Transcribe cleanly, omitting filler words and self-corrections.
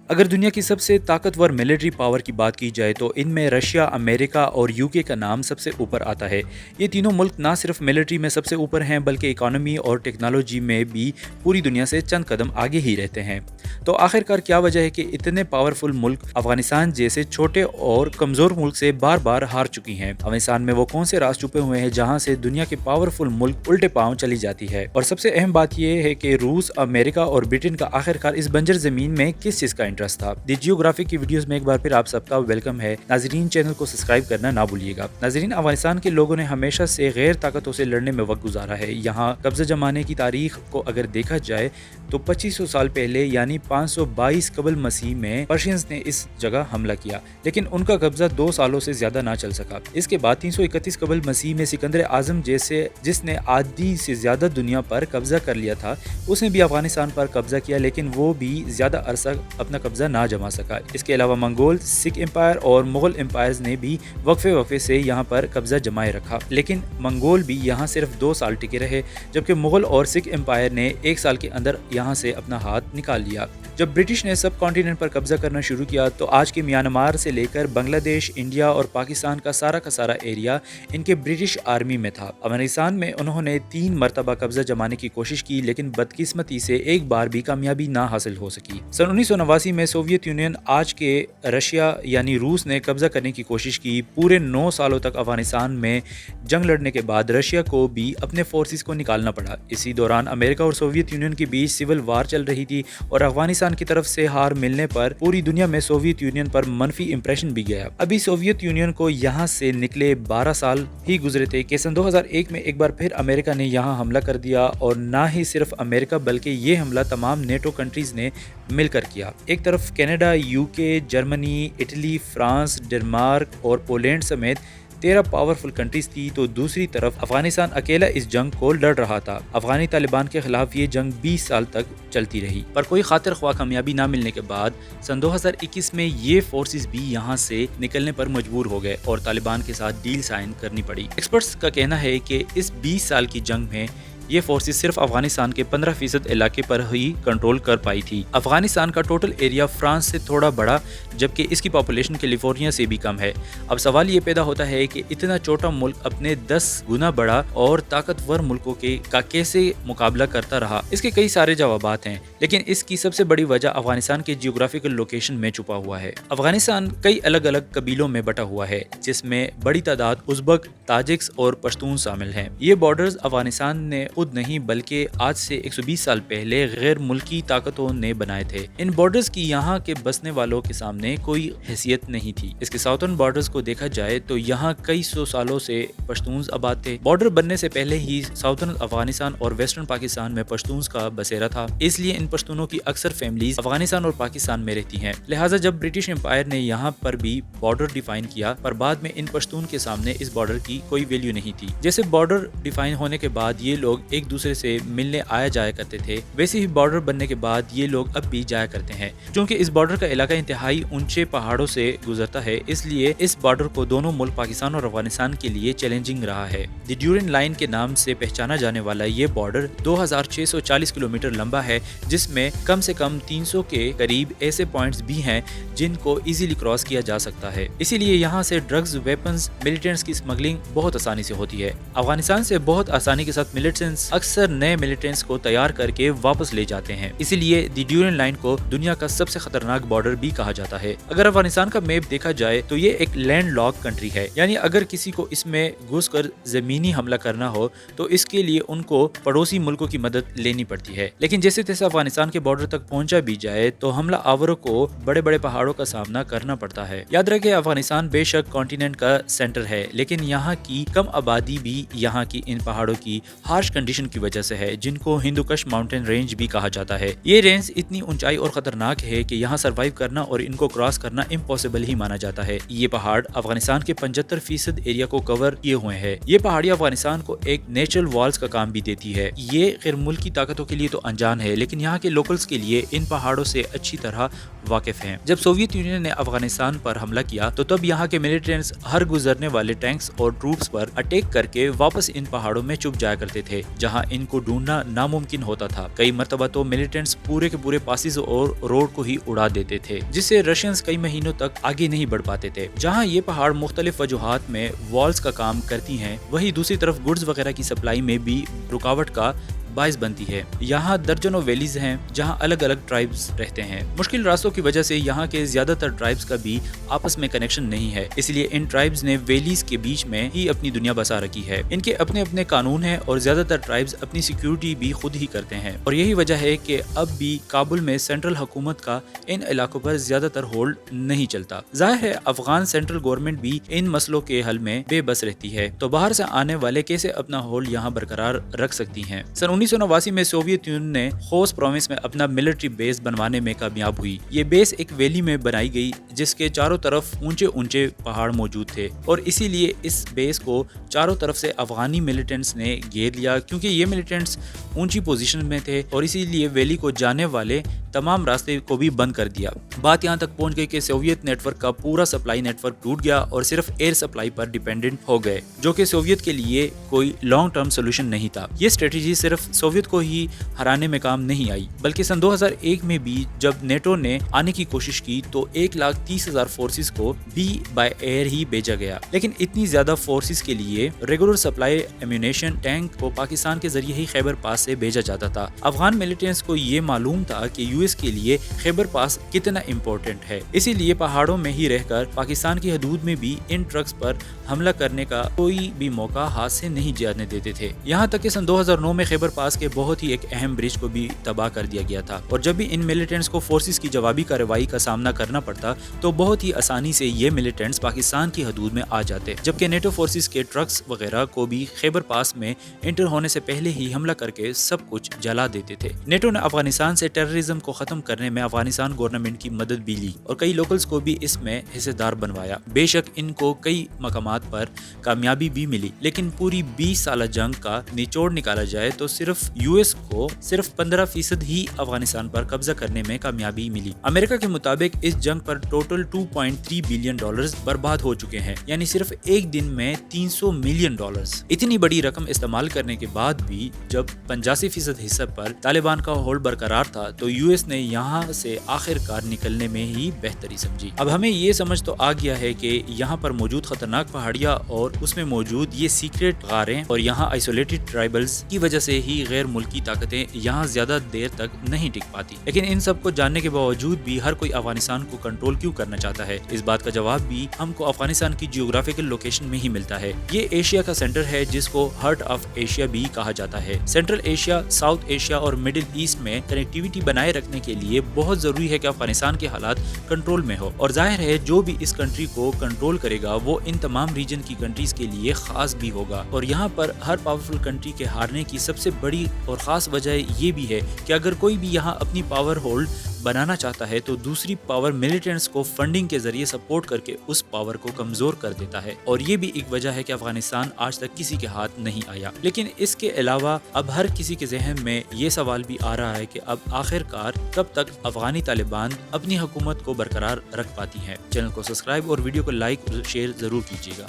अगर दुनिया की सबसे ताकतवर मिलिट्री पावर की बात की जाए तो इनमें रशिया, अमेरिका और यूके का नाम सबसे ऊपर आता है। ये तीनों मुल्क ना सिर्फ मिलिट्री में सबसे ऊपर हैं बल्कि इकोनॉमी और टेक्नोलॉजी में भी पूरी दुनिया से चंद कदम आगे ही रहते हैं। तो आखिरकार क्या वजह है कि इतने पावरफुल मुल्क अफगानिस्तान जैसे छोटे और कमज़ोर मुल्क से बार बार हार चुकी हैं? अफगानिस्तान में वो कौन से राज छुपे हुए हैं जहाँ से दुनिया के पावरफुल मुल्क उल्टे पाँव चली जाती है? और सबसे अहम बात यह है कि रूस, अमेरिका और ब्रिटेन का आखिरकार इस बंजर जमीन में किस चीज़ का इंटरेस्ट था? दी जियोग्राफी की वीडियोस में एक बार फिर आप सबका वेलकम है। नाजरीन, चैनल को सब्सक्राइब करना ना भूलिएगा। नाजरीन, अफगानिस्तान के लोगों ने हमेशा से गैर ताकतों से लड़ने में वक्त गुजारा है। यहाँ कब्जा जमाने की तारीख को अगर देखा जाए तो 2500 साल पहले यानी 522 कबल मसीह में पर्शियंस ने इस जगह हमला किया, लेकिन उनका कब्जा 2 सालों से ज्यादा ना चल सका। इसके बाद 331 कबल मसीह में सिकंदर आजम जैसे जिसने आधी से ज्यादा दुनिया पर कब्जा कर लिया था, उसने भी अफगानिस्तान पर कब्जा किया, लेकिन वो भी ज्यादा अरसा अपना कब्जा ना जमा सका। इसके अलावा मंगोल, सिख एम्पायर और मुगल एम्पायर्स ने भी वक्फे से यहाँ पर कब्जा जमाए रखा, लेकिन मंगोल भी यहाँ सिर्फ 2 साल टिके रहे, जबकि मुगल और सिख एम्पायर ने 1 साल के अंदर यहाँ से अपना हाथ निकाल लिया। जब ब्रिटिश ने सब कॉन्टिनेंट पर कब्जा करना शुरू किया तो आज के म्यांमार से लेकर बांग्लादेश, इंडिया और पाकिस्तान का सारा एरिया इनके ब्रिटिश आर्मी में था। अफगानिस्तान में उन्होंने 3 मरतबा कब्जा जमाने की कोशिश की, लेकिन बदकिस्मती से एक बार भी कामयाबी ना हासिल हो सकी। सन 1989 में सोवियत यूनियन, आज के रशिया यानी रूस ने कब्जा करने की कोशिश की। पूरे 9 सालों तक अफगानिस्तान में जंग लड़ने के बाद रशिया को भी अपने फोर्सेस को निकालना पड़ा। इसी दौरान अमेरिका और सोवियत यूनियन के बीच सिविल वार चल रही थी और अफगानिस्तान की तरफ से हार मिलने पर पूरी दुनिया में सोवियत यूनियन पर मनफी इंप्रेशन भी गया। अभी सोवियत यूनियन को यहाँ से निकले 12 साल ही गुजरे थे कि सन 2001 में एक बार फिर अमेरिका ने यहाँ हमला कर दिया, और ना ही सिर्फ अमेरिका बल्कि ये हमला तमाम नेटो कंट्रीज ने मिलकर किया। एक तरफ Canada, UK, Germany, Italy, France, Denmark और पोलैंड समेत 13 पावरफुल कंट्रीज थी, तो दूसरी तरफ अफगानिस्तान अकेला इस जंग को लड़ रहा था। अफगानी तालिबान के खिलाफ ये जंग 20 साल तक चलती रही, पर कोई खातिर ख्वाह कामयाबी ना मिलने के बाद सन 2021 में ये फोर्सेस भी यहाँ से निकलने पर मजबूर हो गए और तालिबान के साथ डील साइन करनी पड़ी। एक्सपर्ट्स का कहना है कि इस 20 साल की जंग में ये फोर्सेस सिर्फ अफगानिस्तान के 15% इलाके पर ही कंट्रोल कर पाई थी। अफगानिस्तान का टोटल एरिया फ्रांस से थोड़ा बड़ा, जबकि इसकी पॉपुलेशन कैलिफोर्निया से भी कम है। अब सवाल ये पैदा होता है कि इतना छोटा मुल्क अपने 10 गुना बड़ा और ताकतवर मुल्कों का कैसे मुकाबला करता रहा? इसके कई सारे जवाबात हैं, लेकिन इसकी सबसे बड़ी वजह अफगानिस्तान के जियोग्राफिकल लोकेशन में छुपा हुआ है। अफगानिस्तान कई अलग अलग कबीलों में बटा हुआ है, जिसमें बड़ी तादाद उज़्बक, ताजिक्स और पश्तून शामिल हैं। ये बॉर्डर्स अफगानिस्तान ने खुद नहीं बल्कि आज से 120 साल पहले गैर मुल्की ताकतों ने बनाए थे। इन बॉर्डर्स की यहाँ के बसने वालों के सामने कोई हैसियत नहीं थी। इसके साउथर्न बॉर्डर्स को देखा जाए तो यहाँ कई 100 सालों से पश्तून आबाद थे। बॉर्डर बनने से पहले ही साउथर्न अफगानिस्तान और वेस्टर्न पाकिस्तान में पश्तून का बसेरा था, इसलिए इन पश्तूनों की अक्सर फैमिलीज अफगानिस्तान और पाकिस्तान में रहती हैं। लिहाजा जब ब्रिटिश एम्पायर ने यहाँ पर भी बॉर्डर डिफाइन किया, पर बाद में इन पश्तून के सामने इस बॉर्डर की कोई वैल्यू नहीं थी। जैसे बॉर्डर डिफाइन होने के बाद ये लोग एक दूसरे से मिलने आया जाया करते थे, वैसे ही बॉर्डर बनने के बाद ये लोग अब भी जाया करते हैं। क्योंकि इस बॉर्डर का इलाका इंतहाई ऊंचे पहाड़ों से गुजरता है, इसलिए इस बॉर्डर को दोनों मुल्क पाकिस्तान और अफगानिस्तान के लिए चैलेंजिंग रहा है। द ड्यूरन लाइन के नाम से पहचाना जाने वाला ये बॉर्डर 2640 किलोमीटर लंबा है, जिसमें कम से कम 300 के करीब ऐसे पॉइंट्स भी हैं जिनको इजीली क्रॉस किया जा सकता है। इसीलिए यहाँ से ड्रग्स, वेपन्स, मिलिटेंट्स की स्मगलिंग बहुत आसानी से होती है। अफगानिस्तान से बहुत आसानी के साथ मिलिटेंट्स अक्सर नए मिलिटेंट्स को तैयार करके वापस ले जाते हैं, इसीलिए द ड्यूरन लाइन को दुनिया का सबसे खतरनाक बॉर्डर भी कहा जाता है। अगर अफगानिस्तान का मैप देखा जाए तो ये एक लैंड लॉक कंट्री है, यानी अगर किसी को इसमें घुसकर जमीनी हमला करना हो तो इसके लिए उनको पड़ोसी मुल्कों की मदद लेनी पड़ती है। लेकिन जैसे तैसे अफगानिस्तान के बॉर्डर तक पहुंचा भी जाए तो हमला आवरों को बड़े बड़े पहाड़ों का सामना करना पड़ता है। याद रखें, अफगानिस्तान बेशक कॉन्टिनेंट का सेंटर है, लेकिन यहाँ की कम आबादी भी यहाँ की इन पहाड़ों की हार्श कंडीशन की वजह से है, जिनको हिंदुकुश माउंटेन रेंज भी कहा जाता है। ये रेंज इतनी ऊंचाई और खतरनाक है कि यहाँ सरवाइव करना और इनको क्रॉस करना इम्पॉसिबल ही माना जाता है। ये पहाड़ अफगानिस्तान के 75% एरिया को कवर किए हुए हैं। ये पहाड़ी अफगानिस्तान को एक नेचुरल वॉल्स का काम भी देती है। ये गैर मुल्की ताकतों के लिए तो अनजान है, लेकिन यहाँ के लोकल्स के लिए इन पहाड़ों से अच्छी तरह वाकिफ हैं। जब सोवियत यूनियन ने अफगानिस्तान पर हमला किया तो तब यहाँ के मिलिटेंट्स हर गुजरने वाले टैंक्स और ट्रूप्स पर अटैक करके वापस इन पहाड़ों में छुप जाया करते थे। जहां इनको ढूंढना नामुमकिन होता था। कई मरतबा तो मिलिटेंट्स पूरे के पूरे पासिस और रोड को ही उड़ा देते थे, जिससे रशियंस कई महीनों तक आगे नहीं बढ़ पाते थे। जहां ये पहाड़ मुख्तलिफ वजूहात में वॉल्स का काम करती हैं, वहीं दूसरी तरफ गुड्स वगैरह की सप्लाई में भी रुकावट का बाइस बनती है। यहाँ दर्जनों वैलीज हैं जहाँ अलग अलग ट्राइब्स रहते हैं। मुश्किल रास्तों की वजह से यहाँ के ज्यादातर ट्राइब्स का भी आपस में कनेक्शन नहीं है, इसलिए इन ट्राइब्स ने वैलीज के बीच में ही अपनी दुनिया बसा रखी है। इनके अपने अपने कानून हैं और ज्यादातर ट्राइब्स अपनी सिक्योरिटी भी खुद ही करते हैं, और यही वजह है कि अब भी काबुल में सेंट्रल हुकूमत का इन इलाकों पर ज्यादातर होल्ड नहीं चलता। जाहिर है अफगान सेंट्रल गवर्नमेंट भी इन मसलों के हल में बेबस रहती है, तो बाहर से आने वाले कैसे अपना होल्ड यहाँ बरकरार रख सकती हैं। सन 1989 में सोवियत यूनियन ने खोस प्रोविंस में अपना मिलिट्री बेस बनवाने में कामयाब हुई। ये बेस एक वैली में बनाई गई जिसके चारों तरफ ऊंचे ऊंचे पहाड़ मौजूद थे, और इसीलिए इस बेस को चारों तरफ से अफगानी मिलिटेंट्स ने घेर लिया, क्योंकि ये मिलिटेंट्स ऊंची पोजीशन में थे और इसीलिए वैली को जाने वाले तमाम रास्ते को भी बंद कर दिया। बात यहाँ तक पहुंच गई कि सोवियत नेटवर्क का पूरा सप्लाई नेटवर्क टूट गया और सिर्फ एयर सप्लाई पर डिपेंडेंट हो गए, जो कि सोवियत के लिए कोई लॉन्ग टर्म सोल्यूशन नहीं था। ये स्ट्रेटेजी सिर्फ सोवियत को ही हराने में काम नहीं आई, बल्कि सन 2001 में भी जब नेटो ने आने की कोशिश की तो 1,30,000 फोर्सेस को भी बाय एयर ही भेजा गया। लेकिन इतनी ज्यादा फोर्सेस के लिए रेगुलर सप्लाई एम्यूनेशन टैंक को पाकिस्तान के जरिए ही खैबर पास से भेजा जाता था। अफगान मिलिटेंट्स को ये मालूम था कि यूएस के लिए खैबर पास कितना इम्पोर्टेंट है, इसीलिए पहाड़ों में ही रहकर पाकिस्तान की हदूद में भी इन ट्रक्स पर हमला करने का कोई भी मौका हाथ से नहीं जाने देते थे। यहाँ तक कि सन 2009 में खैबर पास के बहुत ही एक अहम ब्रिज को भी तबाह कर दिया गया था, और जब भी इन मिलिटेंट्स को फोर्सेस की जवाबी कार्रवाई का सामना करना पड़ता तो बहुत ही आसानी से ये मिलिटेंट्स पाकिस्तान की हदूद में आ जाते, जबकि नेटो फोर्सेस के ट्रक्स वगैरह को भी खैबर पास में इंटर होने से पहले ही हमला करके सब कुछ जला देते थे। नेटो ने अफगानिस्तान से टेररिज्म को खत्म करने में अफगानिस्तान गवर्नमेंट की मदद भी ली और कई लोकल्स को भी इसमें हिस्सेदार बनवाया। बेशक इनको कई मकामात पर कामयाबी भी मिली, लेकिन पूरी 20 साल जंग का निचोड़ निकाला जाए तो सिर्फ यूएस को सिर्फ 15% ही अफगानिस्तान पर कब्जा करने में कामयाबी मिली। अमेरिका के मुताबिक इस जंग पर टोटल $2.3 बिलियन बर्बाद हो चुके हैं, यानी सिर्फ एक दिन में $300 मिलियन। इतनी बड़ी रकम इस्तेमाल करने के बाद भी जब 85% हिस्से पर तालिबान का होल्ड बरकरार था तो यूएस ने यहाँ से आखिरकार निकलने में ही बेहतरी समझी। अब हमें ये समझ तो आ गया है कि यहाँ पर मौजूद खतरनाक पहाड़ियाँ और उसमें मौजूद ये सीक्रेट गारें और यहाँ आइसोलेटेड ट्राइबल्स की वजह से ही गैर मुल्की ताकतें यहाँ ज्यादा देर तक नहीं टिक पाती। लेकिन इन सब को जानने के बावजूद भी हर कोई अफगानिस्तान को कंट्रोल क्यों करना चाहता है? इस बात का जवाब भी हमको अफगानिस्तान की जियोग्राफिकल लोकेशन में ही मिलता है। ये एशिया का सेंटर है जिसको हार्ट ऑफ एशिया भी कहा जाता है। सेंट्रल एशिया, साउथ एशिया और मिडिल ईस्ट में कनेक्टिविटी बनाए रखने के लिए बहुत जरूरी है कि अफगानिस्तान के हालात कंट्रोल में हो, और जाहिर है जो भी इस कंट्री को कंट्रोल करेगा वो इन तमाम रीजन की कंट्रीज के लिए खास भी होगा। और यहाँ पर हर पावरफुल कंट्री के हारने की सबसे बड़ी और खास वजह ये भी है कि अगर कोई भी यहाँ अपनी पावर होल्ड बनाना चाहता है तो दूसरी पावर मिलिटेंट्स को फंडिंग के जरिए सपोर्ट करके उस पावर को कमजोर कर देता है, और ये भी एक वजह है कि अफगानिस्तान आज तक किसी के हाथ नहीं आया। लेकिन इसके अलावा अब हर किसी के जहन में ये सवाल भी आ रहा है कि अब आखिरकार कब तक अफगानी तालिबान अपनी हुकूमत को बरकरार रख पाती हैं। चैनल को सब्सक्राइब और वीडियो को लाइक और शेयर जरूर कीजिएगा।